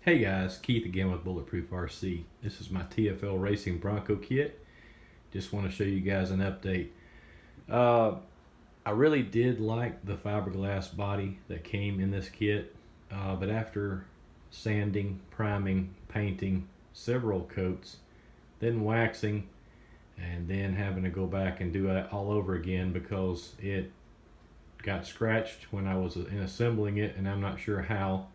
Hey guys, Keith again with Bulletproof RC. This is my TFL Racing Bronco kit. Just want to show you guys an update. I really did like the fiberglass body that came in this kit, but after sanding, priming, painting several coats, then waxing, and then having to go back and do it all over again because it got scratched when I was assembling it, and I'm not sure how.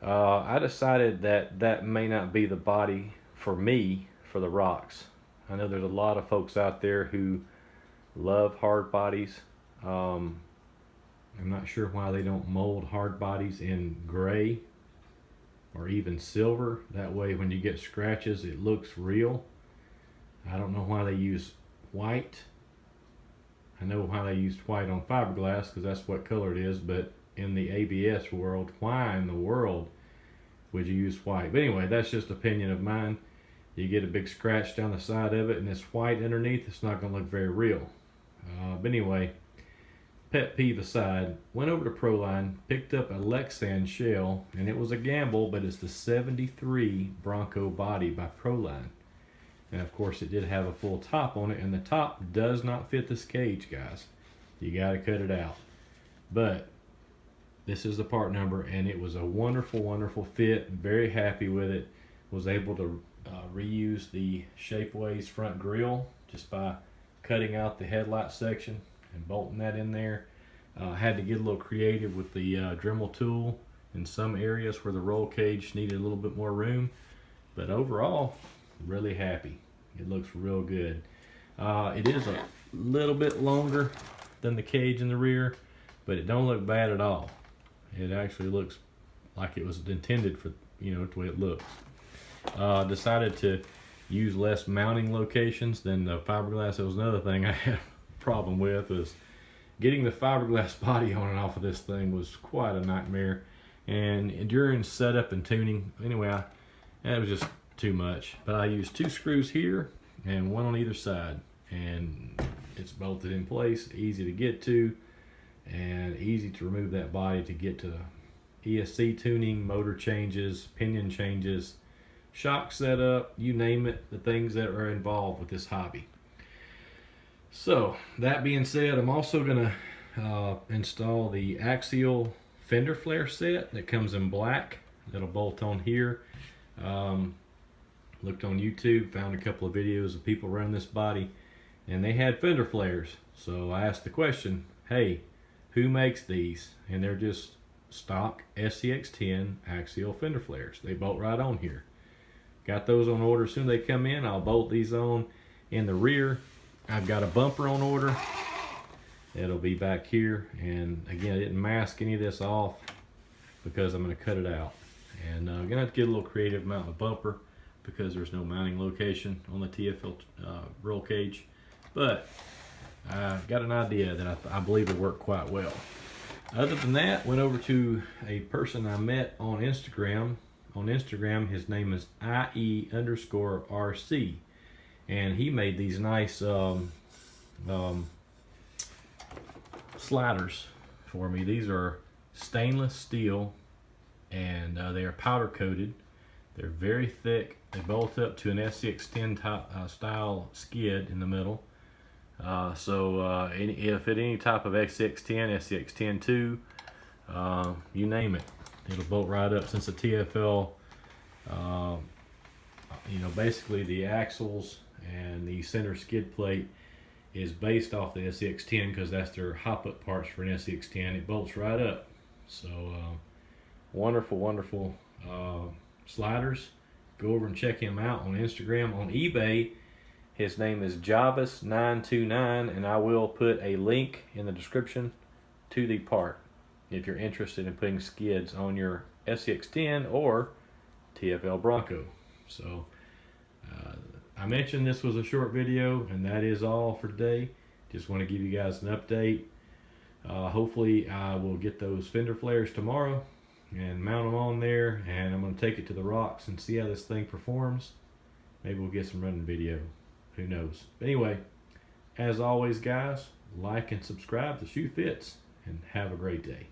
I decided that that may not be the body for me for the rocks. I know there's a lot of folks out there who love hard bodies. I'm not sure why they don't mold hard bodies in gray or even silver. That way when you get scratches it looks real. I don't know why they use white. I know why they used white on fiberglass because that's what color it is, but in the ABS world, why in the world would you use white? But anyway, that's just opinion of mine. You get a big scratch down the side of it and it's white underneath, it's not going to look very real. But anyway, pet peeve aside, went over to Proline, picked up a Lexan shell, and it was a gamble, but it's the 73 Bronco Body by Proline. And of course it did have a full top on it, and the top does not fit this cage, guys. You got to cut it out. But this is the part number, and it was a wonderful fit. Very happy with it. Was able to reuse the Shapeways front grille just by cutting out the headlight section and bolting that in there. Had to get a little creative with the Dremel tool in some areas where the roll cage needed a little bit more room, but overall really happy. It looks real good. It is a little bit longer than the cage in the rear, but it don't look bad at all. It actually looks like it was intended for, the way it looks. Decided to use less mounting locations than the fiberglass. That was another thing I had a problem with, was getting the fiberglass body on and off of this thing was quite a nightmare. And during setup and tuning, anyway, it was just too much. But I used 2 screws here and 1 on either side, and it's bolted in place, easy to get to, and easy to remove that body to get to ESC tuning, motor changes, pinion changes, shock setup, you name it, the things that are involved with this hobby. So that being said, I'm also going to install the axial fender flare set that comes in black. That'll bolt on here. Looked on YouTube, found a couple of videos of people running this body, and they had fender flares. So I asked the question, hey, who makes these? And they're just stock SCX10 axial fender flares. They bolt right on here. Got those on order. As soon as they come in, I'll bolt these on in the rear. I've got a bumper on order. It'll be back here. And again, I didn't mask any of this off because I'm going to cut it out. And I'm going to have to get a little creative mounting the bumper because there's no mounting location on the TFL roll cage. But I got an idea that I believe will work quite well. Other than that, went over to a person I met on Instagram. On Instagram, his name is IE_RC, and he made these nice sliders for me. These are stainless steel, and they are powder coated. They're very thick. They bolt up to an SCX10 style skid in the middle. If at any type of SCX10, SCX10-2, you name it, it'll bolt right up. Since the TFL, basically the axles and the center skid plate is based off the SCX10 because that's their hop-up parts for an SCX10. It bolts right up. So wonderful sliders. Go over and check him out on Instagram. On eBay, his name is Javis929, and I will put a link in the description to the part if you're interested in putting skids on your SCX10 or TFL Bronco. So I mentioned this was a short video, and that is all for today. Just want to give you guys an update. Hopefully I will get those fender flares tomorrow and mount them on there, and I'm going to take it to the rocks and see how this thing performs. Maybe we'll get some running video. Who knows? But anyway, as always, guys, like and subscribe. The shoe fits, and have a great day.